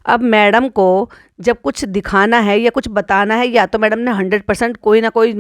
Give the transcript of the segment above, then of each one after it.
अब मैडम को जब कुछ दिखाना है या कुछ बताना है, या तो मैडम ने 100% कोई ना कोई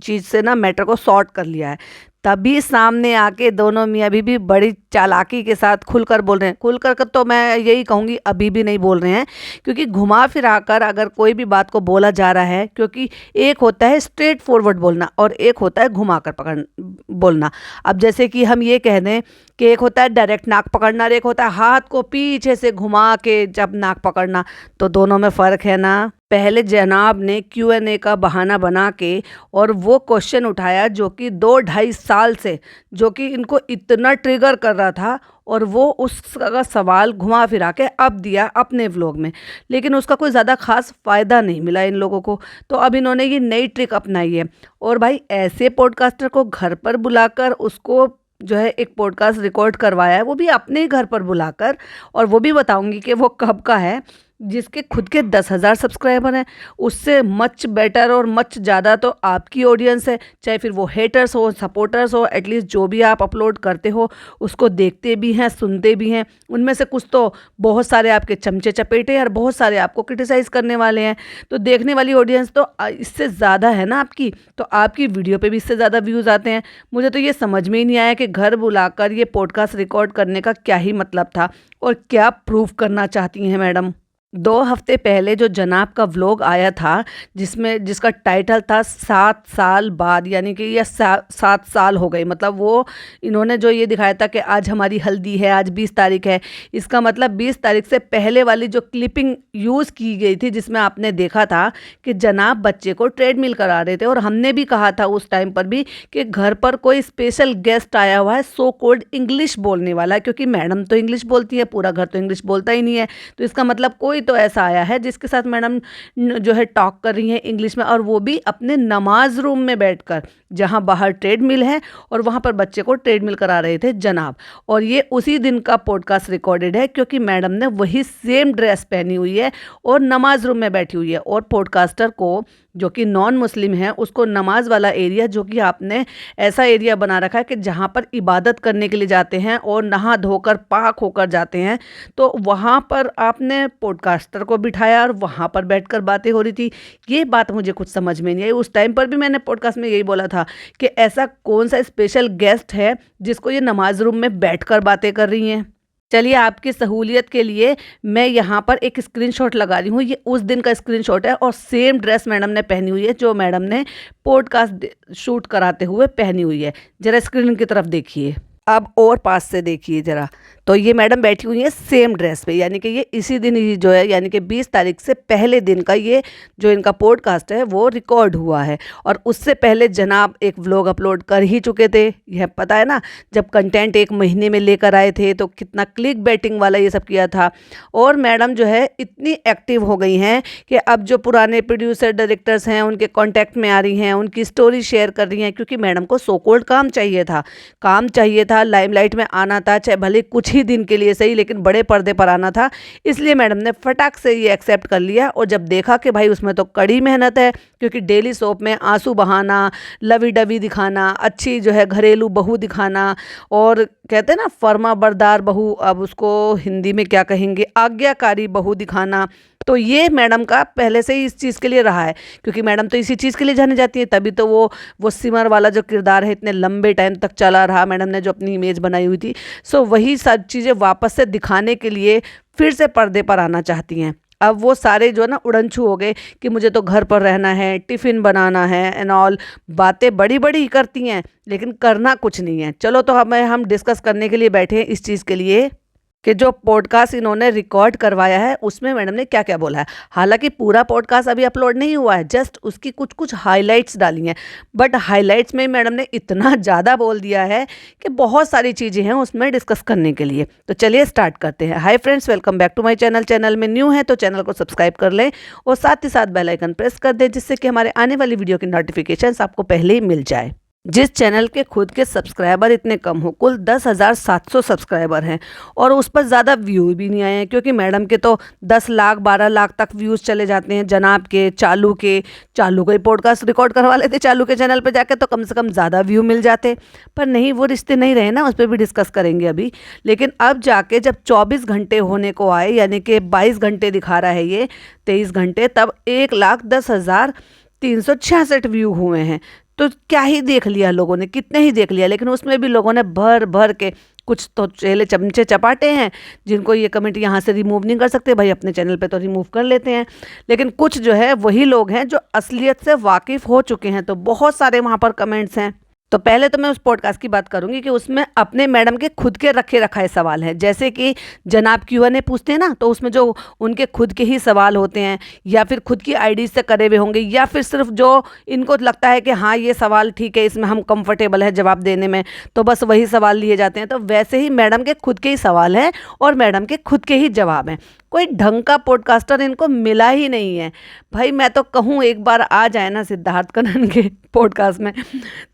चीज़ से ना मैटर को सॉर्ट कर लिया है, तभी सामने आके दोनों मियाँ बीवी बड़ी चालाकी के साथ खुलकर बोल रहे हैं। खुलकर कर तो मैं यही कहूँगी अभी भी नहीं बोल रहे हैं, क्योंकि घुमा फिरा कर अगर कोई भी बात को बोला जा रहा है, क्योंकि एक होता है स्ट्रेट फॉरवर्ड बोलना और एक होता है घुमा कर पकड़ बोलना। अब जैसे कि हम ये कह दें कि एक होता है डायरेक्ट नाक पकड़ना और एक होता है हाथ को पीछे से घुमा के जब नाक पकड़ना, तो दोनों में फ़र्क है ना। पहले जनाब ने Q&A का बहाना बना के और वो क्वेश्चन उठाया जो कि 2-2.5 साल से जो कि इनको इतना ट्रिगर कर रहा था, और वो उसका सवाल घुमा फिरा के अब दिया अपने व्लॉग में, लेकिन उसका कोई ज़्यादा खास फ़ायदा नहीं मिला इन लोगों को। तो अब इन्होंने ये नई ट्रिक अपनाई है, और भाई ऐसे पॉडकास्टर को घर पर बुलाकर उसको जो है एक पॉडकास्ट रिकॉर्ड करवाया है, वो भी अपने ही घर पर बुलाकर, और वो भी बताऊंगी कि वो कब का है, जिसके खुद के 10,000 सब्सक्राइबर हैं। उससे मच बेटर और मच ज़्यादा तो आपकी ऑडियंस है, चाहे फिर वो हेटर्स हो सपोर्टर्स हो, एटलीस्ट जो भी आप अपलोड करते हो उसको देखते भी हैं सुनते भी हैं। उनमें से कुछ तो बहुत सारे आपके चमचे चपेटे हैं और बहुत सारे आपको क्रिटिसाइज़ करने वाले हैं। तो देखने वाली ऑडियंस तो इससे ज़्यादा है ना आपकी, तो आपकी वीडियो पे भी इससे ज़्यादा व्यूज़ आते हैं। मुझे तो ये समझ में ही नहीं आया कि घर बुलाकर ये पॉडकास्ट रिकॉर्ड करने का क्या ही मतलब था और क्या प्रूफ करना चाहती हैं मैडम। 2 हफ्ते पहले जो जनाब का व्लॉग आया था, जिसका टाइटल था 7 साल बाद, यानी कि ये 7 साल हो गए, मतलब वो इन्होंने जो ये दिखाया था कि आज हमारी हल्दी है, आज 20 तारीख है, इसका मतलब 20 तारीख से पहले वाली जो क्लिपिंग यूज़ की गई थी, जिसमें आपने देखा था कि जनाब बच्चे को ट्रेडमिल करा रहे थे, और हमने भी कहा था उस टाइम पर भी कि घर पर कोई स्पेशल गेस्ट आया हुआ है, सो कॉल्ड इंग्लिश बोलने वाला, क्योंकि मैडम तो इंग्लिश बोलती है, पूरा घर तो इंग्लिश बोलता ही नहीं है। तो इसका मतलब कोई तो ऐसा आया है जिसके साथ मैडम जो है टॉक कर रही हैं इंग्लिश में, और वो भी अपने नमाज रूम में बैठकर, जहां बाहर ट्रेडमिल है और वहां पर बच्चे को ट्रेडमिल करा रहे थे जनाब। और ये उसी दिन का पॉडकास्ट रिकॉर्डेड है, क्योंकि मैडम ने वही सेम ड्रेस पहनी हुई है और नमाज रूम में बैठी हुई है, और पॉडकास्टर को जो कि नॉन मुस्लिम है उसको नमाज वाला एरिया, जो कि आपने ऐसा एरिया बना रखा है कि जहाँ पर इबादत करने के लिए जाते हैं और नहा धोकर पाक होकर जाते हैं, तो वहाँ पर आपने पॉडकास्टर को बिठाया और वहाँ पर बैठकर बातें हो रही थी। ये बात मुझे कुछ समझ में नहीं आई। उस टाइम पर भी मैंने पॉडकास्ट में यही बोला था कि ऐसा कौन सा स्पेशल गेस्ट है जिसको ये नमाज रूम में बैठकर बातें कर रही हैं। चलिए आपकी सहूलियत के लिए मैं यहाँ पर एक स्क्रीनशॉट लगा रही हूँ, ये उस दिन का स्क्रीनशॉट है, और सेम ड्रेस मैडम ने पहनी हुई है जो मैडम ने पॉडकास्ट शूट कराते हुए पहनी हुई है। जरा स्क्रीन की तरफ देखिए, अब और पास से देखिए ज़रा, तो ये मैडम बैठी हुई है सेम ड्रेस पे, यानी कि ये इसी दिन ही जो है, यानी कि 20 तारीख से पहले दिन का ये जो इनका पॉडकास्ट है वो रिकॉर्ड हुआ है। और उससे पहले जनाब एक व्लॉग अपलोड कर ही चुके थे, यह पता है ना, जब कंटेंट 1 महीने में लेकर आए थे तो कितना क्लिक बैटिंग वाला ये सब किया था। और मैडम जो है इतनी एक्टिव हो गई हैं कि अब जो पुराने प्रोड्यूसर डायरेक्टर्स हैं उनके कॉन्टैक्ट में आ रही हैं, उनकी स्टोरी शेयर कर रही हैं, क्योंकि मैडम को सो कॉल्ड काम चाहिए था, लाइमलाइट में आना था, चाहे भले कुछ ही दिन के लिए सही, लेकिन बड़े पर्दे पर आना था। इसलिए मैडम ने फटाक से ये एक्सेप्ट कर लिया, और जब देखा कि भाई उसमें तो कड़ी मेहनत है, क्योंकि डेली सोप में आंसू बहाना, लवी डवी दिखाना, अच्छी जो है घरेलू बहू दिखाना, और कहते हैं ना फर्मा बरदार बहू, अब उसको हिंदी में क्या कहेंगे, आज्ञाकारी बहू दिखाना, तो ये मैडम का पहले से ही इस चीज़ के लिए रहा है, क्योंकि मैडम तो इसी चीज़ के लिए जानी जाती है। तभी तो वो सिमर वाला जो किरदार है इतने लंबे टाइम तक चला रहा, मैडम ने जो अपनी इमेज बनाई हुई थी। सो वही सब चीज़ें वापस से दिखाने के लिए फिर से पर्दे पर आना चाहती हैं। अब वो सारे जो है ना उड़नछू हो गए कि मुझे तो घर पर रहना है, टिफ़िन बनाना है एंड ऑल, बातें बड़ी बड़ी ही करती हैं लेकिन करना कुछ नहीं है। चलो तो हम डिस्कस करने के लिए बैठे हैं इस चीज़ के लिए कि जो पॉडकास्ट इन्होंने रिकॉर्ड करवाया है उसमें मैडम ने क्या क्या बोला है। हालांकि पूरा पॉडकास्ट अभी अपलोड नहीं हुआ है, जस्ट उसकी कुछ कुछ हाइलाइट्स डाली हैं, बट हाइलाइट्स में मैडम ने इतना ज़्यादा बोल दिया है कि बहुत सारी चीज़ें हैं उसमें डिस्कस करने के लिए। तो चलिए स्टार्ट करते हैं। Hi friends, welcome back to my channel. Channel में न्यू है तो चैनल को सब्सक्राइब कर लें और साथ ही साथ बेल आइकन प्रेस कर दें, जिससे कि हमारे आने वाली वीडियो की नोटिफिकेशन आपको पहले ही मिल जाए। जिस चैनल के खुद के सब्सक्राइबर इतने कम हो, कुल 10,700 सब्सक्राइबर हैं और उस पर ज़्यादा व्यू भी नहीं आए हैं, क्योंकि मैडम के तो 10 लाख 12 लाख तक व्यूज़ चले जाते हैं। जनाब के, चालू के पॉडकास्ट रिकॉर्ड करवा लेते चालू के चैनल पर जाके, तो कम से कम ज़्यादा व्यू मिल जाते। पर नहीं, वो रिश्ते नहीं रहे ना, उस पर भी डिस्कस करेंगे अभी। लेकिन अब जाके जब 24 घंटे होने को आए, यानी कि 22 घंटे दिखा रहा है ये, 23 घंटे, तब 1,10,366 व्यू हुए हैं। तो क्या ही देख लिया लोगों ने, कितने ही देख लिया। लेकिन उसमें भी लोगों ने भर भर के, कुछ तो चेले चमचे चपाटे हैं जिनको ये कमेंट यहाँ से रिमूव नहीं कर सकते, भाई अपने चैनल पे तो रिमूव कर लेते हैं। लेकिन कुछ जो है वही लोग हैं जो असलियत से वाकिफ़ हो चुके हैं, तो बहुत सारे वहाँ पर कमेंट्स हैं। तो पहले तो मैं उस पॉडकास्ट की बात करूंगी कि उसमें अपने मैडम के खुद के रखे रखाए सवाल हैं, जैसे कि जनाब Q&A पूछते हैं ना, तो उसमें जो उनके खुद के ही सवाल होते हैं, या फिर खुद की आईडी से करे हुए होंगे, या फिर सिर्फ जो इनको लगता है कि हाँ ये सवाल ठीक है, इसमें हम कंफर्टेबल है जवाब देने में, तो बस वही सवाल लिए जाते हैं। तो वैसे ही मैडम के खुद के ही सवाल हैं और मैडम के खुद के ही जवाब हैं। कोई ढंग का पॉडकास्टर इनको मिला ही नहीं है। भाई मैं तो कहूँ एक बार आ जाए ना सिद्धार्थ कनन के पॉडकास्ट में,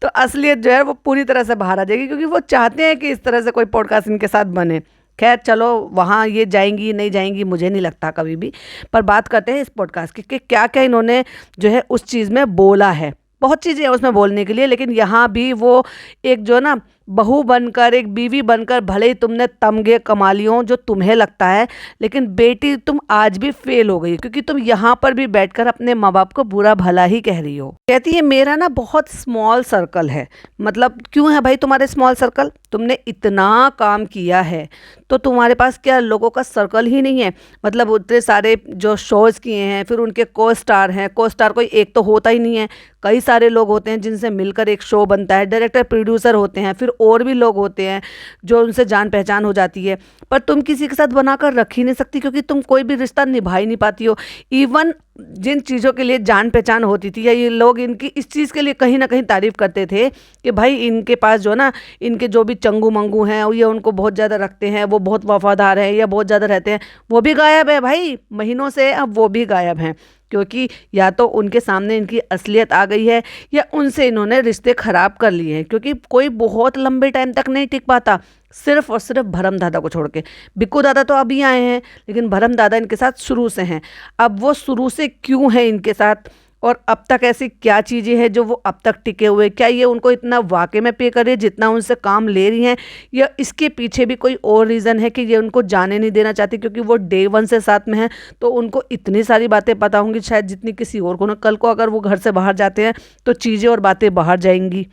तो असलियत जो है वो पूरी तरह से बाहर आ जाएगी, क्योंकि वो चाहते हैं कि इस तरह से कोई पॉडकास्ट इनके साथ बने। खैर चलो, वहाँ ये जाएंगी नहीं जाएंगी मुझे नहीं लगता कभी भी। पर बात करते हैं इस पॉडकास्ट की कि क्या क्या इन्होंने जो है उस चीज़ में बोला है। बहुत चीज़ें हैं उसमें बोलने के लिए, लेकिन यहाँ भी वो एक जो ना बहू बनकर, एक बीवी बनकर, भले ही तुमने तमगे कमा लियो जो तुम्हें लगता है, लेकिन बेटी तुम आज भी फेल हो गई, क्योंकि तुम यहाँ पर भी बैठकर अपने माँ बाप को बुरा भला ही कह रही हो। कहती है मेरा ना बहुत स्मॉल सर्कल है। मतलब क्यों है भाई तुम्हारे स्मॉल सर्कल? तुमने इतना काम किया है तो तुम्हारे पास क्या लोगों का सर्कल ही नहीं है? मतलब उतने सारे जो शोज़ किए हैं, फिर उनके को स्टार हैं, को स्टार कोई एक तो होता ही नहीं है, कई सारे लोग होते हैं जिनसे मिलकर एक शो बनता है। डायरेक्टर प्रोड्यूसर होते हैं, फिर और भी लोग होते हैं जो उनसे जान पहचान हो जाती है। पर तुम किसी के साथ बनाकर रख ही नहीं सकती, क्योंकि तुम कोई भी रिश्ता निभा ही नहीं पाती हो। इवन जिन चीज़ों के लिए जान पहचान होती थी, या ये लोग इनकी इस चीज़ के लिए कहीं ना कहीं तारीफ़ करते थे कि भाई इनके पास जो ना, इनके जो भी चंगू मंगू हैं, ये उनको बहुत ज़्यादा रखते हैं, वो बहुत वफादार हैं या बहुत ज़्यादा रहते हैं, वो भी गायब है भाई महीनों से। अब वो भी गायब हैं, क्योंकि या तो उनके सामने इनकी असलियत आ गई है, या उनसे इन्होंने रिश्ते ख़राब कर लिए हैं। क्योंकि कोई बहुत लंबे टाइम तक नहीं टिक पाता, सिर्फ और सिर्फ भरम दादा को छोड़ के। बिक्कू दादा तो अभी आए हैं, लेकिन भरम दादा इनके साथ शुरू से हैं। अब वो शुरू से क्यों है इनके साथ, और अब तक ऐसी क्या चीज़ें हैं जो वो अब तक टिके हुए? क्या ये उनको इतना वाकई में पे करे जितना उनसे काम ले रही हैं, या इसके पीछे भी कोई और रीज़न है कि ये उनको जाने नहीं देना चाहती, क्योंकि वो डे वन से साथ में हैं, तो उनको इतनी सारी बातें पता होंगी शायद जितनी किसी और को ना। कल को अगर वो घर से बाहर जाते हैं तो चीज़ें और बातें बाहर जाएंगी।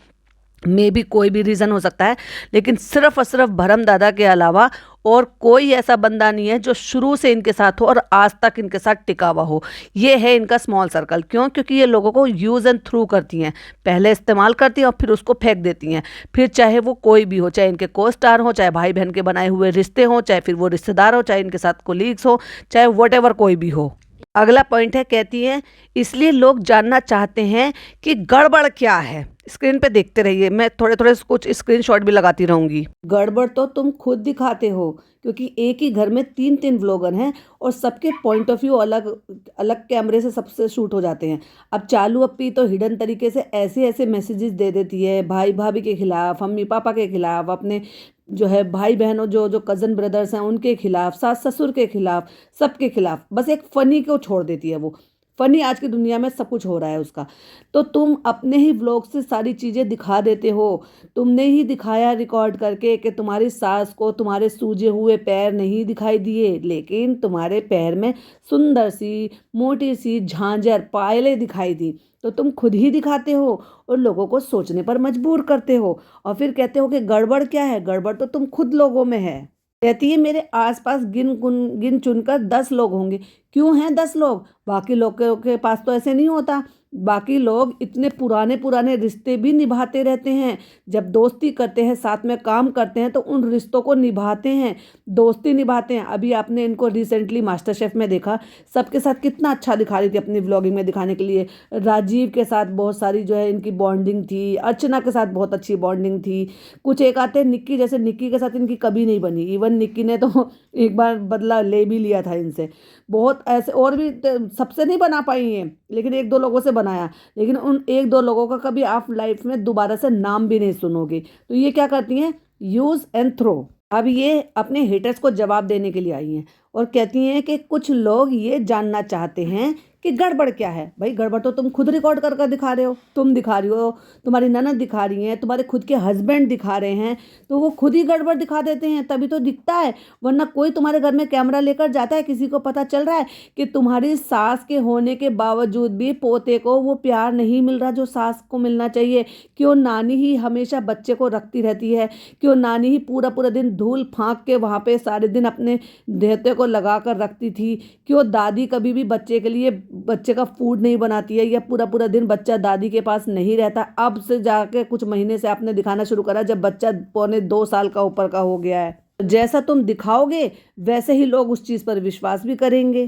मे भी कोई भी रीज़न हो सकता है, लेकिन सिर्फ और सिर्फ भरम दादा के अलावा और कोई ऐसा बंदा नहीं है जो शुरू से इनके साथ हो और आज तक इनके साथ टिका हुआ हो। ये है इनका स्मॉल सर्कल। क्यों? क्योंकि ये लोगों को यूज़ एंड थ्रू करती हैं, पहले इस्तेमाल करती हैं और फिर उसको फेंक देती हैं। फिर चाहे वो कोई भी हो, चाहे इनके को स्टार हो, चाहे भाई बहन के बनाए हुए रिश्ते हों, चाहे फिर वो रिश्तेदार हो, चाहे इनके साथ कोलीग्स हो, चाहे वट कोई भी हो। अगला पॉइंट है, कहती है इसलिए लोग जानना चाहते हैं कि गड़बड़ क्या है। स्क्रीन पे देखते रहिए, मैं थोड़े थोड़े कुछ स्क्रीनशॉट भी लगाती रहूंगी। गड़बड़ तो तुम खुद दिखाते हो, क्योंकि एक ही घर में 3 व्लॉगर हैं और सबके पॉइंट ऑफ व्यू अलग अलग कैमरे से सबसे शूट हो जाते हैं। अब चालू अप्पी तो हिडन तरीके से ऐसे ऐसे मैसेजेस दे देती है, भाई भाभी के खिलाफ, मम्मी पापा के खिलाफ, अपने जो है भाई बहनों जो जो कज़न ब्रदर्स हैं उनके खिलाफ, सास ससुर के खिलाफ, सबके खिलाफ। बस एक फ़नी को छोड़ देती है वो। फ़नी आज की दुनिया में सब कुछ हो रहा है उसका। तो तुम अपने ही व्लॉग से सारी चीज़ें दिखा देते हो। तुमने ही दिखाया रिकॉर्ड करके कि तुम्हारी सास को तुम्हारे सूजे हुए पैर नहीं दिखाई दिए, लेकिन तुम्हारे पैर में सुंदर सी मोटी सी झांझर पायलें दिखाई दी। तो तुम खुद ही दिखाते हो और लोगों को सोचने पर मजबूर करते हो, और फिर कहते हो कि गड़बड़ क्या है? गड़बड़ तो तुम खुद लोगों में है। कहती है मेरे आसपास गिन चुनकर 10 लोग होंगे। क्यों हैं 10 लोग? बाकी लोगों के पास तो ऐसे नहीं होता। बाकी लोग इतने पुराने पुराने रिश्ते भी निभाते रहते हैं। जब दोस्ती करते हैं, साथ में काम करते हैं, तो उन रिश्तों को निभाते हैं, दोस्ती निभाते हैं। अभी आपने इनको रिसेंटली मास्टर शेफ में देखा, सबके साथ कितना अच्छा दिखा रही थी अपनी व्लॉगिंग में दिखाने के लिए। राजीव के साथ बहुत सारी जो है इनकी बॉन्डिंग थी, अर्चना के साथ बहुत अच्छी बॉन्डिंग थी। कुछ एक आते हैं निक्की जैसे, निक्की के साथ इनकी कभी नहीं बनी। इवन निक्की ने तो एक बार बदला ले भी लिया था इनसे। बहुत ऐसे और भी सबसे नहीं बना पाई हैं, लेकिन 1-2 लोगों से बनाया, लेकिन उन 1-2 लोगों का कभी आप लाइफ में दोबारा से नाम भी नहीं सुनोगे। तो ये क्या करती हैं, यूज़ एंड थ्रो। अब ये अपने हेटर्स को जवाब देने के लिए आई हैं और कहती हैं कि कुछ लोग ये जानना चाहते हैं कि गड़बड़ क्या है। भाई गड़बड़ तो तुम खुद रिकॉर्ड कर कर दिखा रहे हो, तुम दिखा रही हो, तुम्हारी ननद दिखा रही हैं, तुम्हारे खुद के हस्बैंड दिखा रहे हैं, तो वो खुद ही गड़बड़ दिखा देते हैं तभी तो दिखता है। वरना कोई तुम्हारे घर में कैमरा लेकर जाता है, किसी को पता चल रहा है कि तुम्हारी सास के होने के बावजूद भी पोते को वो प्यार नहीं मिल रहा जो सास को मिलना चाहिए। क्यों नानी ही हमेशा बच्चे को रखती रहती है, क्यों नानी ही पूरा पूरा दिन धूल फाँक के वहाँ पे सारे दिन अपने देहते को लगा कर रखती थी, क्यों दादी कभी भी बच्चे के लिए बच्चे का फूड नहीं बनाती है, या पूरा पूरा दिन बच्चा दादी के पास नहीं रहता। अब से जाके कुछ महीने से आपने दिखाना शुरू करा जब बच्चा 2.25 साल का ऊपर का हो गया है। जैसा तुम दिखाओगे वैसे ही लोग उस चीज़ पर विश्वास भी करेंगे।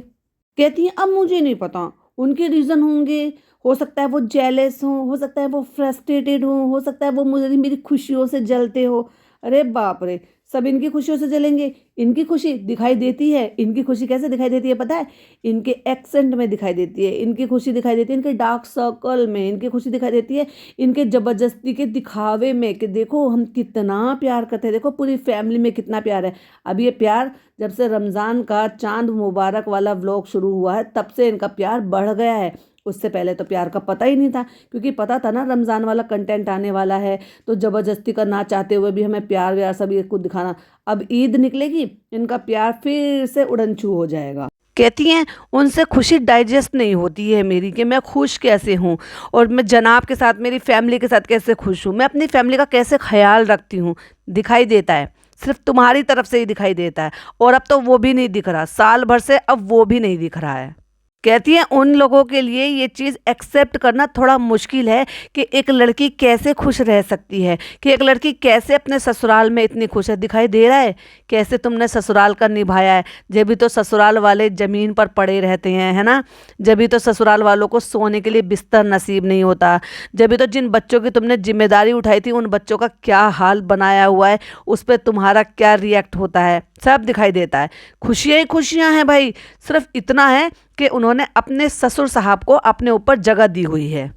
कहती हैं अब मुझे नहीं पता, उनके रीज़न होंगे, हो सकता है वो जेलस हो सकता है वो फ्रस्ट्रेटेड हो सकता है वो मुझे मेरी खुशियों से जलते हो। अरे बाप रे, सब इनकी खुशियों से जलेंगे। इनकी खुशी दिखाई देती है, इनकी खुशी कैसे दिखाई देती है पता है, इनके एक्सेंट में दिखाई देती है, इनकी खुशी दिखाई देती है इनके डार्क सर्कल में, इनकी खुशी दिखाई देती है इनके ज़बरदस्ती के दिखावे में कि देखो हम कितना प्यार करते हैं, देखो पूरी फैमिली में कितना प्यार है। अब ये प्यार जब से रमज़ान का चांद मुबारक वाला व्लॉग शुरू हुआ है तब से इनका प्यार बढ़ गया है। उससे पहले तो प्यार का पता ही नहीं था, क्योंकि पता था ना रमज़ान वाला कंटेंट आने वाला है, तो ज़बरदस्ती का ना चाहते हुए भी हमें प्यार व्यार सब ये कुछ दिखाना। अब ईद निकलेगी, इनका प्यार फिर से उड़न छू हो जाएगा। कहती हैं उनसे खुशी डाइजेस्ट नहीं होती है मेरी, कि मैं खुश कैसे हूँ और मैं जनाब के साथ मेरी फैमिली के साथ कैसे खुश हूँ, मैं अपनी फैमिली का कैसे ख्याल रखती हूँ। दिखाई देता है, सिर्फ तुम्हारी तरफ से ही दिखाई देता है, और अब तो वो भी नहीं दिख रहा, साल भर से अब वो भी नहीं दिख रहा है। कहती हैं उन लोगों के लिए ये चीज़ एक्सेप्ट करना थोड़ा मुश्किल है कि एक लड़की कैसे खुश रह सकती है, कि एक लड़की कैसे अपने ससुराल में इतनी खुश है। दिखाई दे रहा है कैसे तुमने ससुराल का निभाया है, जब भी तो ससुराल वाले ज़मीन पर पड़े रहते हैं, है ना, जब भी तो ससुराल वालों को सोने के लिए बिस्तर नसीब नहीं होता, जब भी तो जिन बच्चों की तुमने जिम्मेदारी उठाई थी उन बच्चों का क्या हाल बनाया हुआ है, उस पर तुम्हारा क्या रिएक्ट होता है, सब दिखाई देता है। खुशियाँ ही खुशियाँ हैं भाई, सिर्फ इतना है कि उन्होंने अपने ससुर साहब को अपने ऊपर जगह दी हुई है।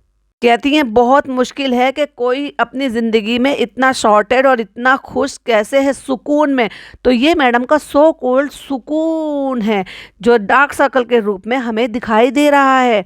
कहती हैं बहुत मुश्किल है कि कोई अपनी ज़िंदगी में इतना शॉर्टेड और इतना खुश कैसे है सुकून में। तो ये मैडम का सो कॉल्ड सुकून है जो डार्क सर्कल के रूप में हमें दिखाई दे रहा है।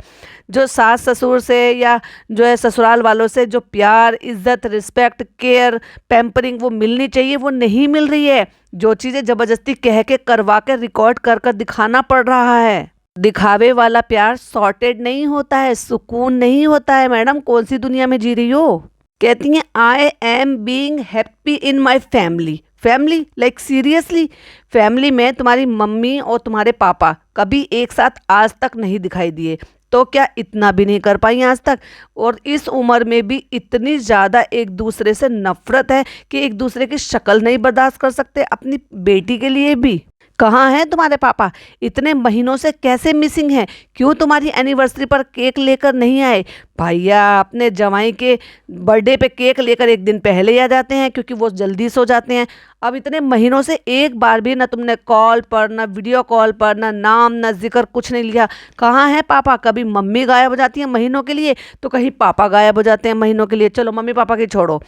जो सास ससुर से या जो है ससुराल वालों से जो प्यार, इज्जत, रिस्पेक्ट, केयर, पैम्परिंग वो मिलनी चाहिए वो नहीं मिल रही है। जो चीज़ें ज़बरदस्ती कह के करवा के रिकॉर्ड कर कर दिखाना पड़ रहा है। दिखावे वाला प्यार सॉर्टेड नहीं होता है, सुकून नहीं होता है। मैडम कौन सी दुनिया में जी रही हो। कहती हैं I am being happy in my family. Family like seriously, family में तुम्हारी मम्मी और तुम्हारे पापा कभी एक साथ आज तक नहीं दिखाई दिए, तो क्या इतना भी नहीं कर पाई आज तक। और इस उम्र में भी इतनी ज़्यादा एक दूसरे से नफरत है कि एक दूसरे की शक्ल नहीं बर्दाश्त कर सकते। अपनी बेटी के लिए भी कहाँ हैं तुम्हारे पापा, इतने महीनों से कैसे मिसिंग हैं, क्यों तुम्हारी एनिवर्सरी पर केक लेकर नहीं आए। भैया अपने जवाई के बर्थडे पे केक लेकर एक दिन पहले ही आ जाते हैं क्योंकि वो जल्दी सो जाते हैं। अब इतने महीनों से एक बार भी ना तुमने कॉल पर, ना वीडियो कॉल पर, ना नाम, ना जिक्र, कुछ नहीं लिया। कहाँ है पापा। कभी मम्मी गायब हो जाती है महीनों के लिए तो कहीं पापा गायब हो जाते हैं महीनों के लिए। चलो मम्मी पापा की छोड़ो,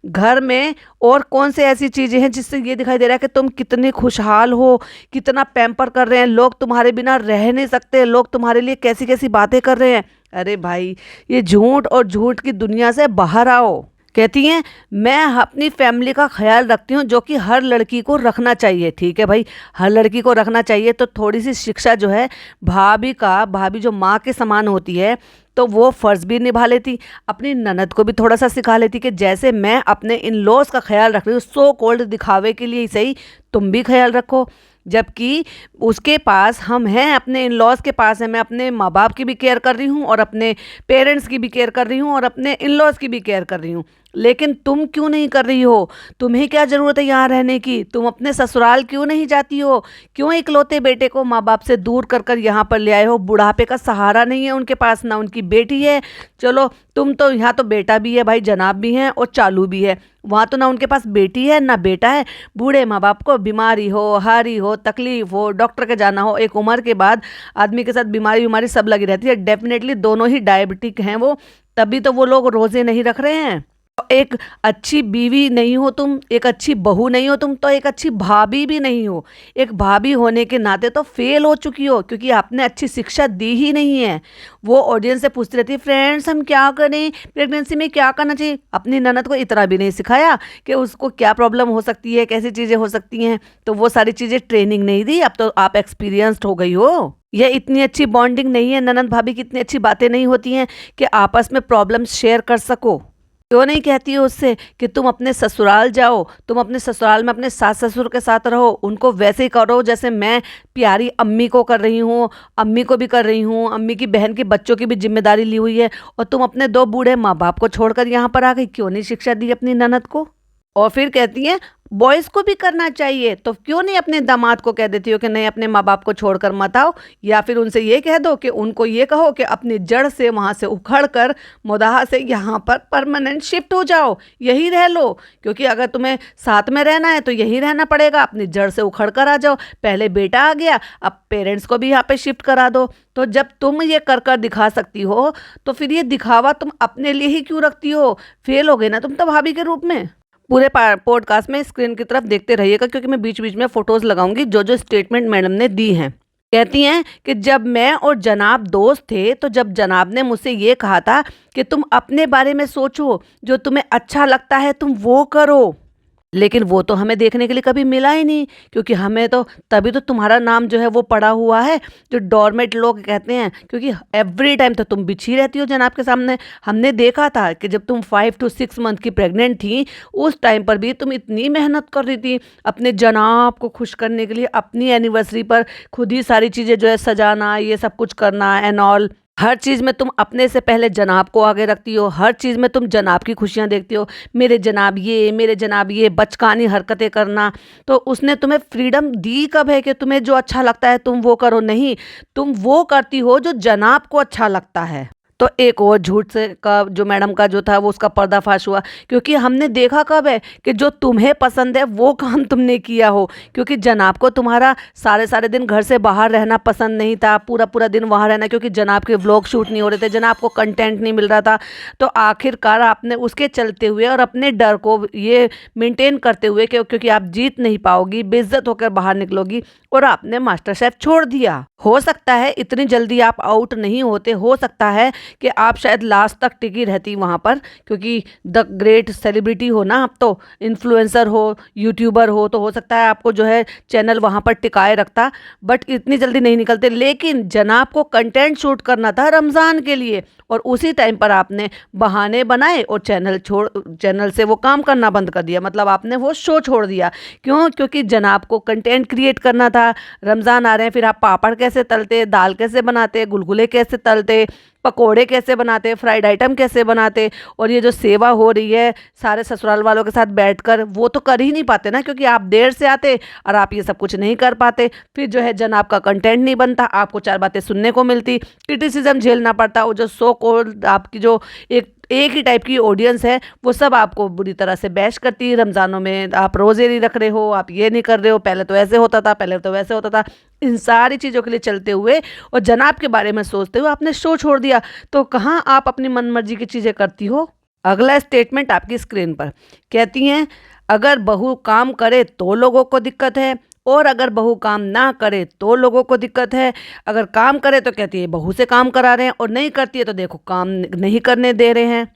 घर में और कौन से ऐसी चीज़ें हैं जिससे ये दिखाई दे रहा है कि तुम कितने खुशहाल हो, कितना पैम्पर कर रहे हैं लोग, तुम्हारे बिना रह नहीं सकते, लोग तुम्हारे लिए कैसी कैसी बातें कर रहे हैं। अरे भाई ये झूठ और झूठ की दुनिया से बाहर आओ। कहती हैं मैं अपनी फैमिली का ख्याल रखती हूँ जो कि हर लड़की को रखना चाहिए। ठीक है भाई, हर लड़की को रखना चाहिए, तो थोड़ी सी शिक्षा जो है भाभी जो माँ के समान होती है तो वो फ़र्ज़ भी निभा लेती, अपनी ननद को भी थोड़ा सा सिखा लेती कि जैसे मैं अपने इन लॉज का ख्याल रख रही हूँ, सो कॉल्ड दिखावे के लिए ही सही तुम भी ख्याल रखो। जबकि उसके पास हम हैं, अपने इन लॉज के पास है, मैं अपने माँ बाप की भी केयर कर रही हूँ और अपने पेरेंट्स की भी केयर कर रही हूँ और अपने इन लॉज की भी केयर कर रही हूँ। लेकिन तुम क्यों नहीं कर रही हो? तुम्हें क्या ज़रूरत है यहाँ रहने की? तुम अपने ससुराल क्यों नहीं जाती हो? क्यों इकलौते बेटे को माँ बाप से दूर कर कर यहाँ पर ले आए हो? बुढ़ापे का सहारा नहीं है उनके पास, ना उनकी बेटी है। चलो तुम तो यहाँ तो बेटा भी है भाई, जनाब भी हैं और चालू भी है। वहाँ तो ना उनके पास बेटी है ना बेटा है। बूढ़े माँ बाप को बीमारी हो, हारी हो, तकलीफ हो, डॉक्टर के जाना हो, एक उम्र के बाद आदमी के साथ बीमारी बीमारी सब लगी रहती है। डेफिनेटली दोनों ही डायबिटिक हैं वो, तभी तो वो लोग रोजे नहीं रख रहे हैं। एक अच्छी बीवी नहीं हो तुम, एक अच्छी बहू नहीं हो तुम, तो एक अच्छी भाभी भी नहीं हो। एक भाभी होने के नाते तो फेल हो चुकी हो, क्योंकि आपने अच्छी शिक्षा दी ही नहीं है। वो ऑडियंस से पूछती रहती है, फ्रेंड्स हम क्या करें, प्रेगनेंसी में क्या करना चाहिए। अपनी ननद को इतना भी नहीं सिखाया कि उसको क्या प्रॉब्लम हो सकती है, कैसी चीज़ें हो सकती हैं। तो वो सारी चीज़ें ट्रेनिंग नहीं दी। अब तो आप एक्सपीरियंस्ड हो गई हो। ये इतनी अच्छी बॉन्डिंग नहीं है, ननद भाभी की इतनी अच्छी बातें नहीं होती हैं कि आपस में प्रॉब्लम्स शेयर कर सको। क्यों नहीं कहती हो उससे कि तुम अपने ससुराल जाओ, तुम अपने ससुराल में अपने सास ससुर के साथ रहो, उनको वैसे ही करो जैसे मैं प्यारी अम्मी को कर रही हूँ, अम्मी को भी कर रही हूँ, अम्मी की बहन के बच्चों की भी जिम्मेदारी ली हुई है। और तुम अपने दो बूढ़े माँ बाप को छोड़कर यहाँ पर आ गई। क्यों नहीं शिक्षा दी अपनी ननद को? और फिर कहती हैं बॉयज़ को भी करना चाहिए, तो क्यों नहीं अपने दामाद को कह देती हो कि नहीं अपने माँ बाप को छोड़कर मत आओ। या फिर उनसे ये कह दो कि उनको ये कहो कि अपनी जड़ से वहाँ से उखड़ कर मोदाहा से यहाँ पर परमानेंट शिफ्ट हो जाओ, यही रह लो। क्योंकि अगर तुम्हें साथ में रहना है तो यहीं रहना पड़ेगा, अपनी जड़ से उखड़ कर आ जाओ। पहले बेटा आ गया, अब पेरेंट्स को भी यहाँ पे शिफ्ट करा दो। तो जब तुम ये कर दिखा सकती हो, तो फिर ये दिखावा तुम अपने लिए ही क्यों रखती हो? फेल हो गए ना तुम तो भाभी के रूप में। पूरे पॉडकास्ट में स्क्रीन की तरफ देखते रहिएगा, क्योंकि मैं बीच बीच में फोटोज लगाऊंगी जो जो स्टेटमेंट मैडम ने दी हैं। कहती हैं कि जब मैं और जनाब दोस्त थे, तो जब जनाब ने मुझसे ये कहा था कि तुम अपने बारे में सोचो, जो तुम्हें अच्छा लगता है तुम वो करो, लेकिन वो तो हमें देखने के लिए कभी मिला ही नहीं। क्योंकि हमें तो तभी तो तुम्हारा नाम जो है वो पड़ा हुआ है, जो डोरमेट लोग कहते हैं। क्योंकि एवरी टाइम तो तुम बिछी रहती हो जनाब के सामने। हमने देखा था कि जब तुम 5 to 6 मंथ की प्रेग्नेंट थी, उस टाइम पर भी तुम इतनी मेहनत कर रही थी अपने जनाब को खुश करने के लिए। अपनी एनिवर्सरी पर खुद ही सारी चीज़ें जो है सजाना, ये सब कुछ करना एंड ऑल। हर चीज़ में तुम अपने से पहले जनाब को आगे रखती हो, हर चीज़ में तुम जनाब की खुशियाँ देखती हो। मेरे जनाब ये, मेरे जनाब ये, बचकानी हरकतें करना। तो उसने तुम्हें फ्रीडम दी कब है कि तुम्हें जो अच्छा लगता है तुम वो करो? नहीं, तुम वो करती हो जो जनाब को अच्छा लगता है। तो एक और झूठ से का जो मैडम का जो था वो उसका पर्दाफाश हुआ। क्योंकि हमने देखा कब है कि जो तुम्हें पसंद है वो काम तुमने किया हो। क्योंकि जनाब को तुम्हारा सारे सारे दिन घर से बाहर रहना पसंद नहीं था, पूरा पूरा दिन वहाँ रहना, क्योंकि जनाब के व्लॉग शूट नहीं हो रहे थे, जनाब को कंटेंट नहीं मिल रहा था। तो आखिरकार आपने उसके चलते हुए और अपने डर को ये मेंटेन करते हुए क्योंकि आप जीत नहीं पाओगी, बेइज्जत होकर बाहर निकलोगी, और आपने मास्टर शेफ छोड़ दिया। हो सकता है इतनी जल्दी आप आउट नहीं होते, हो सकता है कि आप शायद लास्ट तक टिकी रहती वहाँ पर, क्योंकि द ग्रेट सेलिब्रिटी हो ना आप, तो इन्फ्लुएंसर हो, यूट्यूबर हो, तो हो सकता है आपको जो है चैनल वहाँ पर टिकाए रखता। बट इतनी जल्दी नहीं निकलते। लेकिन जनाब को कंटेंट शूट करना था रमज़ान के लिए, और उसी टाइम पर आपने बहाने बनाए और चैनल से वो काम करना बंद कर दिया। मतलब आपने वो शो छोड़ दिया। क्यों? क्योंकि जनाब को कंटेंट क्रिएट करना था। रमज़ान आ रहे हैं, फिर आप पापड़ कैसे तलते, दाल कैसे बनाते, गुलगुले कैसे तलते, पकोड़े कैसे बनाते, फ्राइड आइटम कैसे बनाते, और ये जो सेवा हो रही है सारे ससुराल वालों के साथ बैठकर, वो तो कर ही नहीं पाते ना, क्योंकि आप देर से आते और आप ये सब कुछ नहीं कर पाते। फिर जो है जनाब का कंटेंट नहीं बनता, आपको 4 बातें सुनने को मिलती, क्रिटिसिज्म झेलना पड़ता। वो जो सो कॉल्ड आपकी जो एक ही टाइप की ऑडियंस है, वो सब आपको बुरी तरह से बैश करती है। रमज़ानों में आप रोज़े नहीं रख रहे हो, आप ये नहीं कर रहे हो, पहले तो ऐसे होता था, पहले तो वैसे होता था। इन सारी चीज़ों के लिए चलते हुए और जनाब के बारे में सोचते हुए आपने शो छोड़ दिया। तो कहाँ आप अपनी मनमर्जी की चीज़ें करती हो? अगला स्टेटमेंट आपकी स्क्रीन पर कहती हैं, अगर बहू काम करे तो लोगों को दिक्कत है, और अगर बहू काम ना करे तो लोगों को दिक्कत है। अगर काम करे तो कहती है बहू से काम करा रहे हैं, और नहीं करती है तो देखो काम नहीं करने दे रहे हैं।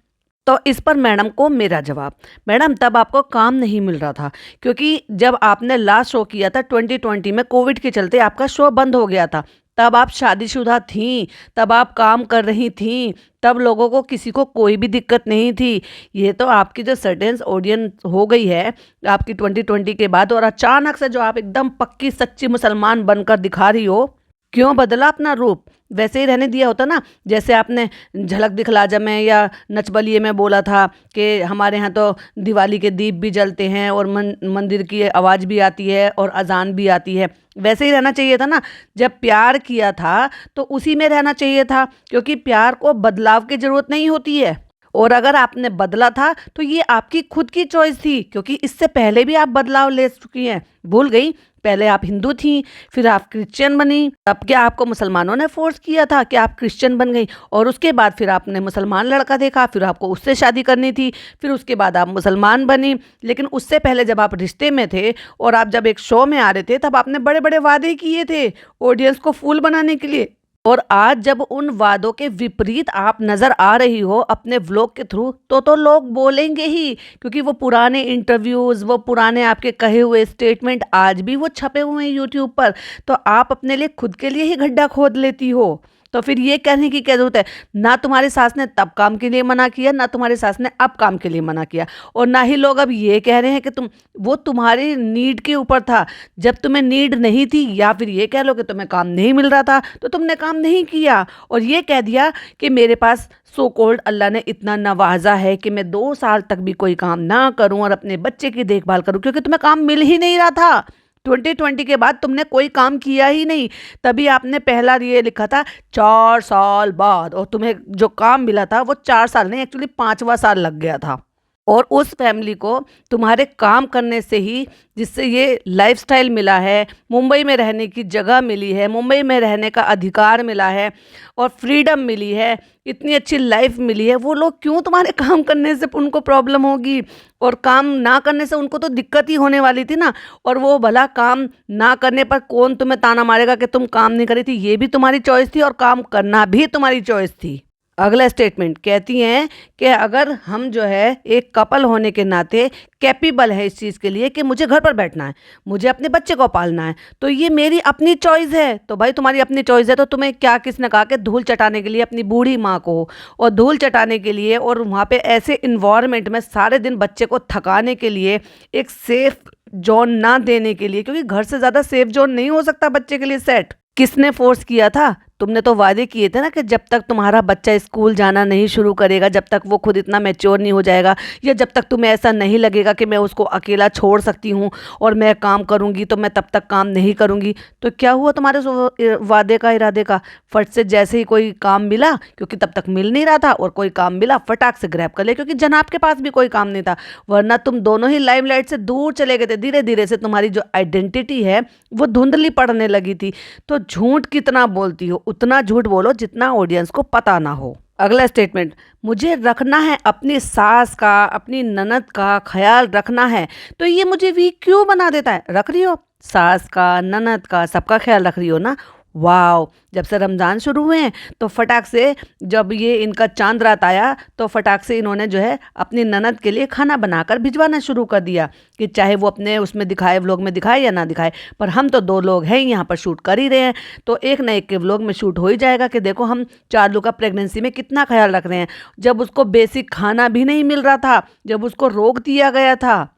तो इस पर मैडम को मेरा जवाब, मैडम तब आपको काम नहीं मिल रहा था, क्योंकि जब आपने लास्ट शो किया था 2020 में, कोविड के चलते आपका शो बंद हो गया था। तब आप शादीशुदा थीं, तब आप काम कर रही थीं, तब लोगों को किसी को कोई भी दिक्कत नहीं थी। ये तो आपकी जो सर्टेंस ऑडियंस हो गई है आपकी 2020 के बाद, और अचानक से जो आप एकदम पक्की सच्ची मुसलमान बनकर दिखा रही हो, क्यों बदला अपना रूप? वैसे ही रहने दिया होता ना, जैसे आपने झलक दिखला जा में या नच बलिए में बोला था कि हमारे यहाँ तो दिवाली के दीप भी जलते हैं और मंदिर की आवाज़ भी आती है और अजान भी आती है। वैसे ही रहना चाहिए था ना। जब प्यार किया था तो उसी में रहना चाहिए था, क्योंकि प्यार को बदलाव की ज़रूरत नहीं होती है। और अगर आपने बदला था तो ये आपकी खुद की चॉइस थी, क्योंकि इससे पहले भी आप बदलाव ले चुकी हैं। भूल गई? पहले आप हिंदू थी, फिर आप क्रिश्चियन बनी। तब क्या आपको मुसलमानों ने फोर्स किया था कि आप क्रिश्चियन बन गई? और उसके बाद फिर आपने मुसलमान लड़का देखा, फिर आपको उससे शादी करनी थी, फिर उसके बाद आप मुसलमान बनी। लेकिन उससे पहले जब आप रिश्ते में थे और आप जब एक शो में आ रहे थे, तब आपने बड़े बड़े वादे किए थे ऑडियंस को फूल बनाने के लिए। और आज जब उन वादों के विपरीत आप नजर आ रही हो अपने व्लॉग के थ्रू, तो लोग बोलेंगे ही, क्योंकि वो पुराने इंटरव्यूज, वो पुराने आपके कहे हुए स्टेटमेंट आज भी वो छपे हुए हैं यूट्यूब पर। तो आप अपने लिए खुद के लिए ही गड्ढा खोद लेती हो। तो फिर ये कहने की क्या जरूरत है? ना तुम्हारी सास ने तब काम के लिए मना किया, ना तुम्हारी सास ने अब काम के लिए मना किया, और ना ही लोग अब ये कह रहे हैं कि वो तुम्हारी नीड के ऊपर था। जब तुम्हें नीड नहीं थी, या फिर ये कह लो कि तुम्हें काम नहीं मिल रहा था, तो तुमने काम नहीं किया और ये कह दिया कि मेरे पास सो कॉल्ड अल्लाह ने इतना नवाजा है कि मैं 2 साल तक भी कोई काम ना करूं और अपने बच्चे की देखभाल करूं, क्योंकि तुम्हें काम मिल ही नहीं रहा था। 2020 के बाद तुमने कोई काम किया ही नहीं। तभी आपने पहला ये लिखा था 4 साल बाद, और तुम्हें जो काम मिला था वो 4 साल नहीं, एक्चुअली 5वां साल लग गया था। और उस फैमिली को तुम्हारे काम करने से ही, जिससे ये लाइफस्टाइल मिला है, मुंबई में रहने की जगह मिली है, मुंबई में रहने का अधिकार मिला है और फ्रीडम मिली है, इतनी अच्छी लाइफ मिली है, वो लोग क्यों तुम्हारे काम करने से उनको प्रॉब्लम होगी? और काम ना करने से उनको तो दिक्कत ही होने वाली थी ना। और वो भला काम ना करने पर कौन तुम्हें ताना मारेगा कि तुम काम नहीं करी थी? ये भी तुम्हारी चॉइस थी और काम करना भी तुम्हारी चॉइस थी। अगला स्टेटमेंट कहती हैं कि अगर हम जो है एक कपल होने के नाते कैपेबल है इस चीज़ के लिए कि मुझे घर पर बैठना है, मुझे अपने बच्चे को पालना है, तो ये मेरी अपनी चॉइस है। तो भाई तुम्हारी अपनी चॉइस है, तो तुम्हें क्या किसने कहा कि धूल चटाने के लिए अपनी बूढ़ी माँ को, और धूल चटाने के लिए और वहाँ पे ऐसे इन्वायरमेंट में सारे दिन बच्चे को थकाने के लिए, एक सेफ जोन ना देने के लिए, क्योंकि घर से ज़्यादा सेफ जोन नहीं हो सकता बच्चे के लिए सेट। किसने फोर्स किया था? तुमने तो वादे किए थे ना कि जब तक तुम्हारा बच्चा स्कूल जाना नहीं शुरू करेगा, जब तक वो खुद इतना मैच्योर नहीं हो जाएगा, या जब तक तुम्हें ऐसा नहीं लगेगा कि मैं उसको अकेला छोड़ सकती हूँ और मैं काम करूँगी, तो मैं तब तक काम नहीं करूँगी। तो क्या हुआ तुम्हारे वादे का, इरादे का? फट से जैसे ही कोई काम मिला, क्योंकि तब तक मिल नहीं रहा था, और कोई काम मिला फटाक से ग्रैब कर ले, क्योंकि जनाब के पास भी कोई काम नहीं था। वरना तुम दोनों ही लाइमलाइट से दूर चले गए थे। धीरे धीरे से तुम्हारी जो आइडेंटिटी है वो धुंधली पड़ने लगी थी। तो झूठ कितना बोलती हो? उतना झूठ बोलो जितना ऑडियंस को पता ना हो। अगला स्टेटमेंट, मुझे रखना है अपनी सास का, अपनी ननद का ख्याल रखना है, तो ये मुझे वीक क्यों बना देता है? रख रही हो सास का, ननद का, सबका ख्याल रख रही हो ना। वाओ! जब से रमज़ान शुरू हुए हैं तो फटाक से, जब ये इनका चांद रात आया तो फटाक से इन्होंने जो है अपनी ननद के लिए खाना बनाकर भिजवाना शुरू कर दिया, कि चाहे वो अपने उसमें दिखाए, व्लॉग में दिखाए या ना दिखाए, पर हम तो 2 लोग हैं यहाँ पर, शूट कर ही रहे हैं, तो एक न एक के व्लॉग में शूट हो ही जाएगा कि देखो हम चार्लू का प्रेगनेंसी में कितना ख्याल रख रहे हैं। जब उसको बेसिक खाना भी नहीं मिल रहा था, जब उसको रोक दिया गया था,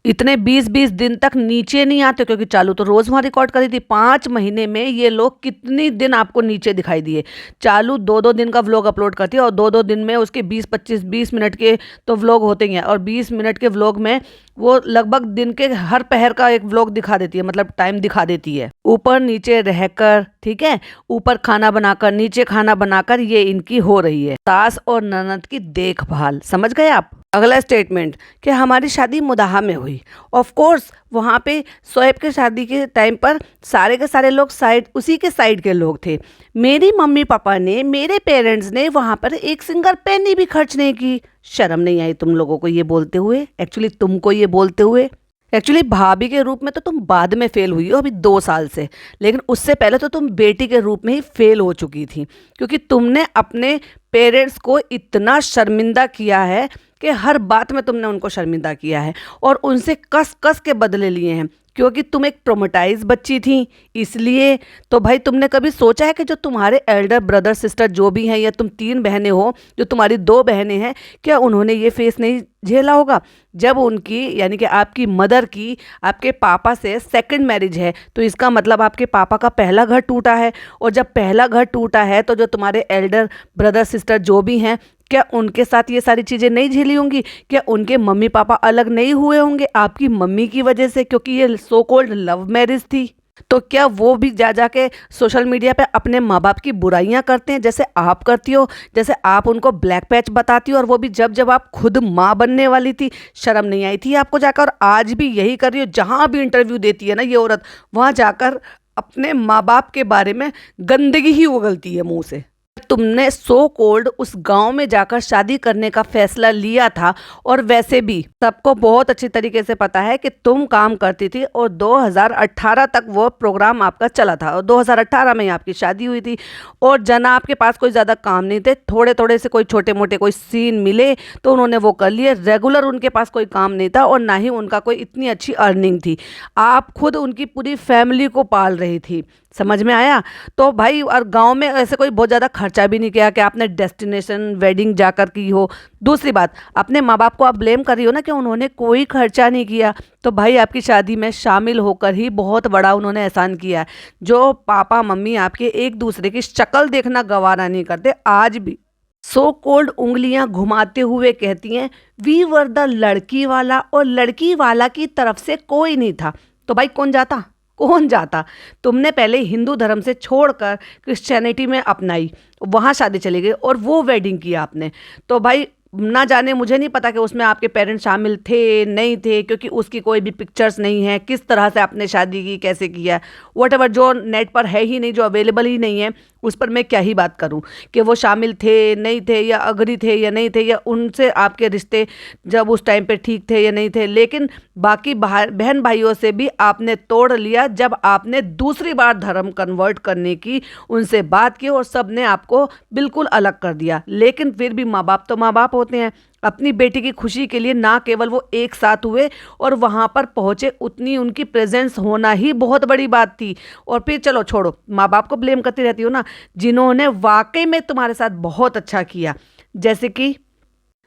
इतने 20-20 दिन तक नीचे नहीं आते, क्योंकि चालू तो रोज़ वहाँ रिकॉर्ड करी थी। 5 महीने में ये लोग कितनी दिन आपको नीचे दिखाई दिए? चालू 2-2 दिन का व्लॉग अपलोड करती है, और 2-2 दिन में उसके 20-25-20 मिनट के तो व्लॉग होते ही हैं, और 20 मिनट के व्लॉग में वो लगभग दिन के हर पहर का एक व्लॉग दिखा देती है, मतलब टाइम दिखा देती है, ऊपर नीचे रहकर। ठीक है, ऊपर खाना बनाकर, नीचे खाना बनाकर, ये इनकी हो रही है सास और ननद की देखभाल। समझ गए आप? अगला स्टेटमेंट कि हमारी शादी मुदाहा में हुई। ऑफ कोर्स वहाँ पे शोएब के शादी के टाइम पर सारे के सारे लोग उसी के साइड के लोग थे। मेरी मम्मी पापा ने, मेरे पेरेंट्स ने वहाँ पर एक सिंगल पेनी भी खर्च नहीं की। शर्म नहीं आई तुम लोगों को ये बोलते हुए? एक्चुअली तुमको ये बोलते हुए, एक्चुअली भाभी के रूप में तो तुम बाद में फेल हुई हो, अभी 2 साल से, लेकिन उससे पहले तो तुम बेटी के रूप में ही फेल हो चुकी थी, क्योंकि तुमने अपने पेरेंट्स को इतना शर्मिंदा किया है कि हर बात में तुमने उनको शर्मिंदा किया है और उनसे कस कस के बदले लिए हैं, क्योंकि तुम एक ट्रोमेटाइज बच्ची थी इसलिए। तो भाई तुमने कभी सोचा है कि जो तुम्हारे एल्डर ब्रदर सिस्टर जो भी हैं, या तुम 3 बहनें हो, जो तुम्हारी 2 बहनें हैं, क्या उन्होंने ये फेस नहीं झेला होगा? जब उनकी यानी कि आपकी मदर की आपके पापा से सेकंड मैरिज है, तो इसका मतलब आपके पापा का पहला घर टूटा है। और जब पहला घर टूटा है तो जो तुम्हारे एल्डर ब्रदर सिस्टर जो भी हैं, क्या उनके साथ ये सारी चीज़ें नहीं झेली होंगी? क्या उनके मम्मी पापा अलग नहीं हुए होंगे आपकी मम्मी की वजह से, क्योंकि ये सो कॉल्ड लव मैरिज थी? तो क्या वो भी जा जाके सोशल मीडिया पे अपने माँ बाप की बुराइयां करते हैं जैसे आप करती हो, जैसे आप उनको ब्लैक पैच बताती हो, और वो भी जब जब आप खुद माँ बनने वाली थी? शर्म नहीं आई थी आपको जाकर? और आज भी यही कर रही हो, जहाँ भी इंटरव्यू देती है ना ये औरत, वहाँ जाकर अपने माँ बाप के बारे में गंदगी ही उगलती है मुंह से। तुमने सो कोल्ड उस गांव में जाकर शादी करने का फैसला लिया था, और वैसे भी सबको बहुत अच्छी तरीके से पता है कि तुम काम करती थी, और 2018 तक वो प्रोग्राम आपका चला था, और 2018 में ही आपकी शादी हुई थी। और जना आपके पास कोई ज़्यादा काम नहीं थे, थोड़े थोड़े से कोई छोटे मोटे कोई सीन मिले तो उन्होंने वो कर लिए। रेगुलर उनके पास कोई काम नहीं था, और ना ही उनका कोई इतनी अच्छी अर्निंग थी। आप खुद उनकी पूरी फैमिली को पाल रही थी। समझ में आया? तो भाई, और गांव में ऐसे कोई बहुत ज़्यादा खर्चा भी नहीं किया कि आपने डेस्टिनेशन वेडिंग जाकर की हो। दूसरी बात, अपने माँ बाप को आप ब्लेम कर रही हो ना कि उन्होंने कोई खर्चा नहीं किया, तो भाई आपकी शादी में शामिल होकर ही बहुत बड़ा उन्होंने एहसान किया है। जो पापा मम्मी आपके एक दूसरे की शक्ल देखना गवारा नहीं करते आज भी, सो कोल्ड उंगलियां घुमाते हुए कहती हैं वी वर द लड़की वाला, और लड़की वाला की तरफ से कोई नहीं था। तो भाई कौन जाता? कौन जाता? तुमने पहले हिंदू धर्म से छोड़कर क्रिश्चियनिटी में अपनाई, वहाँ शादी चली गई, और वो वेडिंग किया आपने। तो भाई ना जाने, मुझे नहीं पता कि उसमें आपके पेरेंट्स शामिल थे नहीं थे, क्योंकि उसकी कोई भी पिक्चर्स नहीं है किस तरह से आपने शादी की, कैसे किया, वट जो नेट पर है ही नहीं, जो अवेलेबल ही नहीं है, उस पर मैं क्या ही बात करूं कि वो शामिल थे नहीं थे, या अग्री थे या नहीं थे, या उनसे आपके रिश्ते जब उस टाइम पे ठीक थे या नहीं थे। लेकिन बाकी बहन भाइयों से भी आपने तोड़ लिया जब आपने दूसरी बार धर्म कन्वर्ट करने की उनसे बात की, और सब ने आपको बिल्कुल अलग कर दिया। लेकिन फिर भी माँ बाप तो माँ बाप होते हैं। अपनी बेटी की खुशी के लिए ना केवल वो एक साथ हुए और वहाँ पर पहुँचे, उतनी उनकी प्रेजेंस होना ही बहुत बड़ी बात थी। और फिर चलो छोड़ो, माँ बाप को ब्लेम करती रहती हो ना, जिन्होंने वाकई में तुम्हारे साथ बहुत अच्छा किया, जैसे कि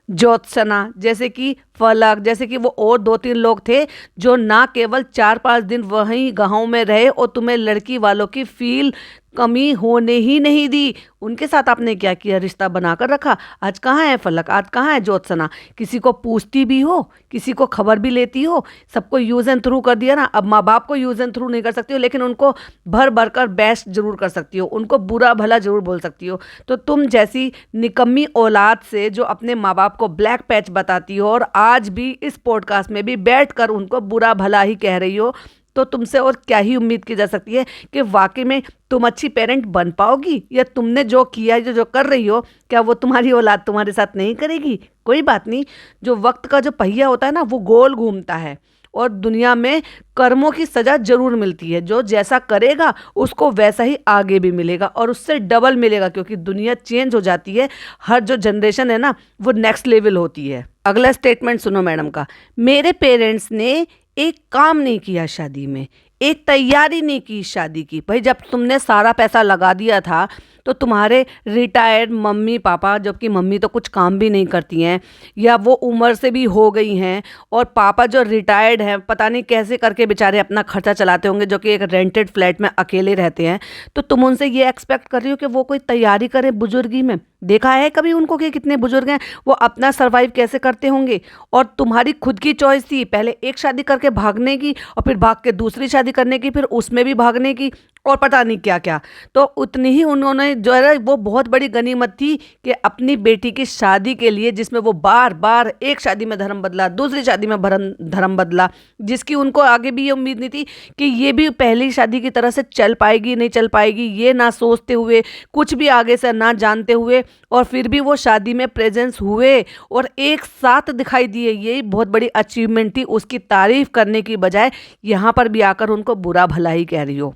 ज्योत्सना, जैसे कि फलक, जैसे कि वो और 2-3 लोग थे जो ना केवल 4-5 दिन वहीं गाँव में रहे और तुम्हें लड़की वालों की फील कमी होने ही नहीं दी। उनके साथ आपने क्या किया? रिश्ता बनाकर रखा। आज कहाँ है फलक? आज कहाँ है ज्योत्सना? किसी को पूछती भी हो, किसी को खबर भी लेती हो? सबको यूज़ एंड थ्रू कर दिया ना। अब माँ बाप को यूज़ एंड थ्रू नहीं कर सकती हो, लेकिन उनको भर भर कर बेस्ट जरूर कर सकती हो, उनको बुरा भला जरूर बोल सकती हो। तो तुम जैसी निकम्मी औलाद से जो अपने माँ बाप को ब्लैक पैच बताती हो, और आज भी इस पॉडकास्ट में भी बैठ कर उनको बुरा भला ही कह रही हो, तो तुमसे और क्या ही उम्मीद की जा सकती है कि वाकई में तुम अच्छी पेरेंट बन पाओगी? या तुमने जो किया, जो कर रही हो, क्या वो तुम्हारी औलाद तुम्हारे साथ नहीं करेगी? कोई बात नहीं, जो वक्त का जो पहिया होता है ना, वो गोल घूमता है, और दुनिया में कर्मों की सजा जरूर मिलती है। जो जैसा करेगा उसको वैसा ही आगे भी मिलेगा, और उससे डबल मिलेगा, क्योंकि दुनिया चेंज हो जाती है। हर जो जनरेशन है ना, वो नेक्स्ट लेवल होती है। अगला स्टेटमेंट सुनो मैडम का। मेरे पेरेंट्स ने एक काम नहीं किया शादी में, एक तैयारी नहीं की शादी की। भाई जब तुमने सारा पैसा लगा दिया था, तो तुम्हारे रिटायर्ड मम्मी पापा, जबकि मम्मी तो कुछ काम भी नहीं करती हैं, या वो उम्र से भी हो गई हैं, और पापा जो रिटायर्ड हैं, पता नहीं कैसे करके बेचारे अपना खर्चा चलाते होंगे, जो कि एक रेंटेड फ्लैट में अकेले रहते हैं। तो तुम उनसे ये एक्सपेक्ट कर रही हो कि वो कोई तैयारी करें बुजुर्गी में? देखा है कभी उनको कि कितने बुजुर्ग हैं, वो अपना सर्वाइव कैसे करते होंगे? और तुम्हारी खुद की चॉइस थी, पहले एक शादी करके भागने की, और फिर भाग के दूसरी शादी करने की, फिर उसमें भी भागने की, और पता नहीं क्या क्या। तो उतनी ही उन्होंने जो है वो बहुत बड़ी गनीमत थी कि अपनी बेटी की शादी के लिए, जिसमें वो बार बार एक शादी में धर्म बदला, दूसरी शादी में धर्म बदला, जिसकी उनको आगे भी ये उम्मीद नहीं थी कि ये भी पहली शादी की तरह से चल पाएगी नहीं चल पाएगी, ये ना सोचते हुए, कुछ भी आगे से ना जानते हुए, और फिर भी वो शादी में प्रेजेंस हुए और एक साथ दिखाई दिए। यही बहुत बड़ी अचीवमेंट थी। उसकी तारीफ करने की बजाय यहाँ पर भी आकर उनको बुरा भला ही कह रही हो।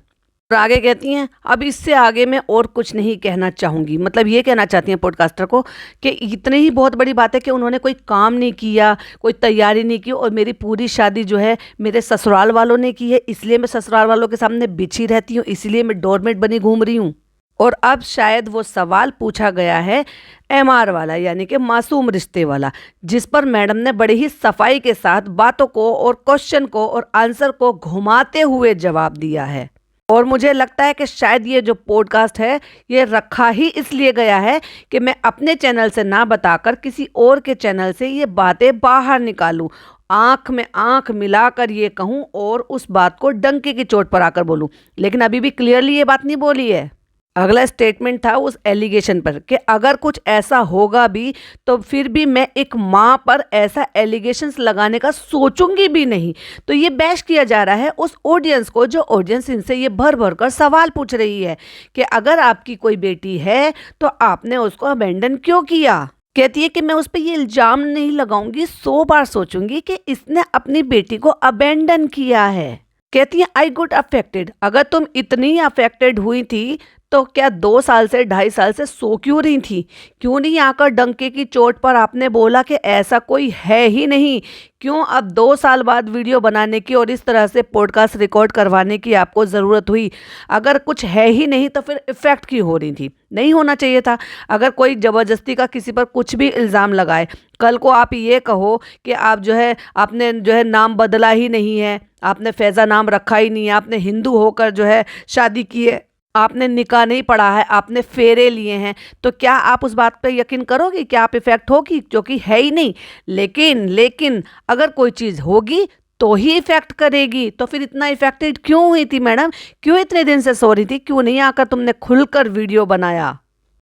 और आगे कहती हैं, अब इससे आगे मैं और कुछ नहीं कहना चाहूँगी। मतलब ये कहना चाहती हैं पॉडकास्टर को कि इतनी ही बहुत बड़ी बात है कि उन्होंने कोई काम नहीं किया, कोई तैयारी नहीं की, और मेरी पूरी शादी जो है मेरे ससुराल वालों ने की है, इसलिए मैं ससुराल वालों के सामने बिछी रहती हूँ, इसलिए मैं डोरमेट बनी घूम रही हूँ। और अब शायद वो सवाल पूछा गया है एमआर वाला, यानी कि मासूम रिश्ते वाला, जिस पर मैडम ने बड़ी ही सफाई के साथ बातों को और क्वेश्चन को और आंसर को घुमाते हुए जवाब दिया है। और मुझे लगता है कि शायद ये जो पॉडकास्ट है ये रखा ही इसलिए गया है कि मैं अपने चैनल से ना बताकर किसी और के चैनल से ये बातें बाहर निकालूं, आंख में आंख मिलाकर ये कहूं और उस बात को डंके की चोट पर आकर बोलूं। लेकिन अभी भी क्लियरली ये बात नहीं बोली है। अगला स्टेटमेंट था उस एलिगेशन पर कि अगर कुछ ऐसा होगा भी तो फिर भी मैं एक माँ पर ऐसा एलिगेशंस लगाने का सोचूंगी भी नहीं। तो ये बैश किया जा रहा है उस ऑडियंस को, जो ऑडियंस इनसे ये भर भर कर सवाल पूछ रही है कि अगर आपकी कोई बेटी है तो आपने उसको अबेंडन क्यों किया। कहती है कि मैं उस पर ये इल्ज़ाम नहीं लगाऊंगी, 100 बार सोचूंगी कि इसने अपनी बेटी को अबेंडन किया है। कहती है आई गुड अफेक्टेड। अगर तुम इतनी अफेक्टेड हुई थी तो क्या 2 साल से 2.5 साल से सो क्यों रही थी? क्यों नहीं आकर डंके की चोट पर आपने बोला कि ऐसा कोई है ही नहीं? क्यों अब 2 साल बाद वीडियो बनाने की और इस तरह से पॉडकास्ट रिकॉर्ड करवाने की आपको ज़रूरत हुई? अगर कुछ है ही नहीं तो फिर इफ़ेक्ट क्यों हो रही थी? नहीं होना चाहिए था। अगर कोई ज़बरदस्ती का किसी पर कुछ भी इल्ज़ाम लगाए, कल को आप ये कहो कि आप जो है आपने जो है नाम बदला ही नहीं है, आपने फैज़ा नाम रखा ही नहीं है, आपने हिंदू होकर जो है शादी की है, आपने निकाह नहीं पढ़ा है, आपने फेरे लिए हैं, तो क्या आप उस बात पे यकीन करोगे कि आप इफ़ेक्ट होगी? जो कि है ही नहीं। लेकिन अगर कोई चीज़ होगी तो ही इफ़ेक्ट करेगी। तो फिर इतना इफ़ेक्टेड क्यों हुई थी मैडम? क्यों इतने दिन से सो रही थी? क्यों नहीं आकर तुमने खुलकर वीडियो बनाया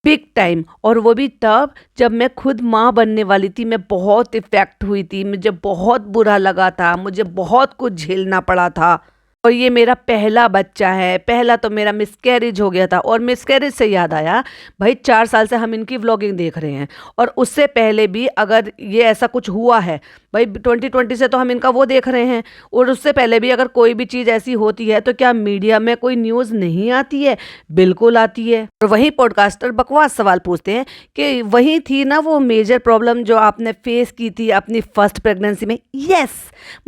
बिग टाइम? और वो भी तब जब मैं खुद माँ बनने वाली थी। मैं बहुत इफ़ेक्ट हुई थी, मुझे बहुत बुरा लगा था, मुझे बहुत कुछ झेलना पड़ा था। और ये मेरा पहला बच्चा है, पहला तो मेरा मिसकैरेज हो गया था। और मिसकैरेज से याद आया, भाई 4 साल से हम इनकी व्लॉगिंग देख रहे हैं और उससे पहले भी अगर ये ऐसा कुछ हुआ है, भाई 2020 से तो हम इनका वो देख रहे हैं, और उससे पहले भी अगर कोई भी चीज़ ऐसी होती है तो क्या मीडिया में कोई न्यूज़ नहीं आती है? बिल्कुल आती है। और वही पॉडकास्टर बकवास सवाल पूछते हैं कि वही थी ना वो मेजर प्रॉब्लम जो आपने फेस की थी अपनी फर्स्ट प्रेगनेंसी में? यस,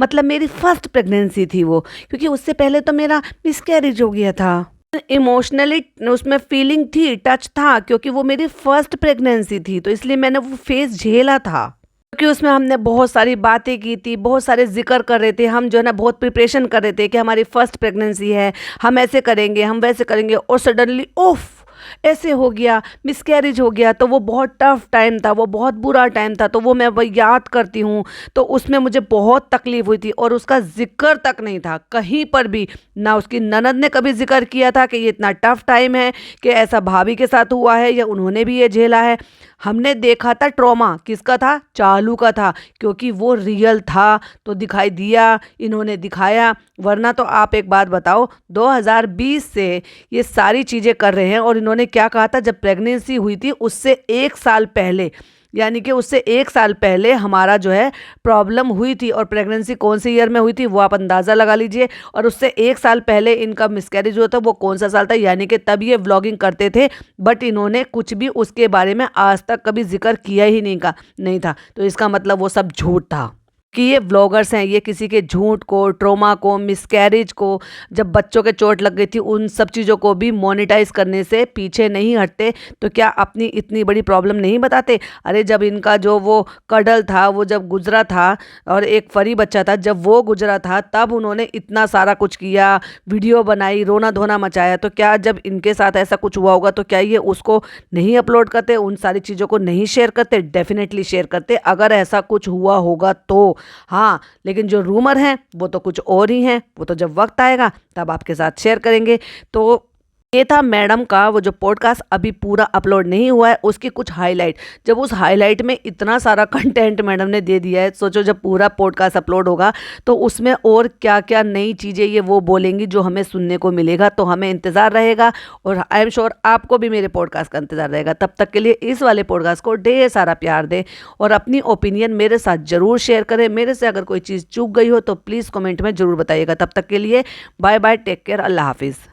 मतलब मेरी फर्स्ट प्रेगनेंसी थी वो, क्योंकि उससे पहले तो मेरा मिसकैरेज हो गया था। इमोशनली उसमें फीलिंग थी, टच था, क्योंकि वो मेरी फर्स्ट प्रेगनेंसी थी, तो इसलिए मैंने वो फेस झेला था। क्योंकि उसमें हमने बहुत सारी बातें की थी, बहुत सारे जिक्र कर रहे थे, हम जो है ना बहुत प्रिपरेशन कर रहे थे कि हमारी फर्स्ट प्रेगनेंसी है, हम ऐसे करेंगे, हम वैसे करेंगे, और सडनली उफ ऐसे हो गया, मिसकैरेज हो गया। तो वो बहुत टफ टाइम था, वो बहुत बुरा टाइम था। तो वो मैं वो याद करती हूँ तो उसमें मुझे बहुत तकलीफ़ हुई थी, और उसका जिक्र तक नहीं था कहीं पर भी। ना उसकी ननद ने कभी जिक्र किया था कि ये इतना टफ टाइम है, कि ऐसा भाभी के साथ हुआ है या उन्होंने भी ये झेला है। हमने देखा था ट्रॉमा किसका था? चालू का था, क्योंकि वो रियल था तो दिखाई दिया, इन्होंने दिखाया। वरना तो आप एक बात बताओ, 2020 से ये सारी चीज़ें कर रहे हैं, और इन्होंने क्या कहा था जब प्रेगनेंसी हुई थी उससे 1 साल पहले, यानी कि उससे 1 साल पहले हमारा जो है प्रॉब्लम हुई थी। और प्रेगनेंसी कौन से ईयर में हुई थी वो आप अंदाज़ा लगा लीजिए, और उससे 1 साल पहले इनका मिसकैरेज हुआ था वो कौन सा साल था, यानी कि तब ये व्लॉगिंग करते थे। बट इन्होंने कुछ भी उसके बारे में आज तक कभी जिक्र किया ही नहीं था। तो इसका मतलब वो सब झूठ था कि ये व्लॉगर्स हैं, ये किसी के झूठ को, ट्रॉमा को, मिसकैरेज को, जब बच्चों के चोट लग गई थी, उन सब चीज़ों को भी मोनेटाइज करने से पीछे नहीं हटते। तो क्या अपनी इतनी बड़ी प्रॉब्लम नहीं बताते? अरे जब इनका जो वो कडल था वो जब गुजरा था, और एक फरी बच्चा था जब वो गुजरा था, तब उन्होंने इतना सारा कुछ किया, वीडियो बनाई, रोना धोना मचाया। तो क्या जब इनके साथ ऐसा कुछ हुआ होगा तो क्या ये उसको नहीं अपलोड करते, उन सारी चीज़ों को नहीं शेयर करते? डेफिनेटली शेयर करते अगर ऐसा कुछ हुआ होगा तो। हाँ, लेकिन जो रूमर हैं वो तो कुछ और ही हैं, वो तो जब वक्त आएगा तब आपके साथ शेयर करेंगे। तो ये था मैडम का वो जो पॉडकास्ट अभी पूरा अपलोड नहीं हुआ है उसकी कुछ हाईलाइट। जब उस हाईलाइट में इतना सारा कंटेंट मैडम ने दे दिया है, सोचो जब पूरा पॉडकास्ट अपलोड होगा तो उसमें और क्या क्या नई चीज़ें ये वो बोलेंगी जो हमें सुनने को मिलेगा। तो हमें इंतज़ार रहेगा, और आई एम श्योर आपको भी मेरे पॉडकास्ट का इंतज़ार रहेगा। तब तक के लिए इस वाले पॉडकास्ट को ढेर सारा प्यार दें, और अपनी ओपिनियन मेरे साथ ज़रूर शेयर करें। मेरे से अगर कोई चीज़ चूक गई हो तो प्लीज़ कमेंट में ज़रूर बताइएगा। तब तक के लिए बाय बाय, टेक केयर, अल्लाह हाफिज़।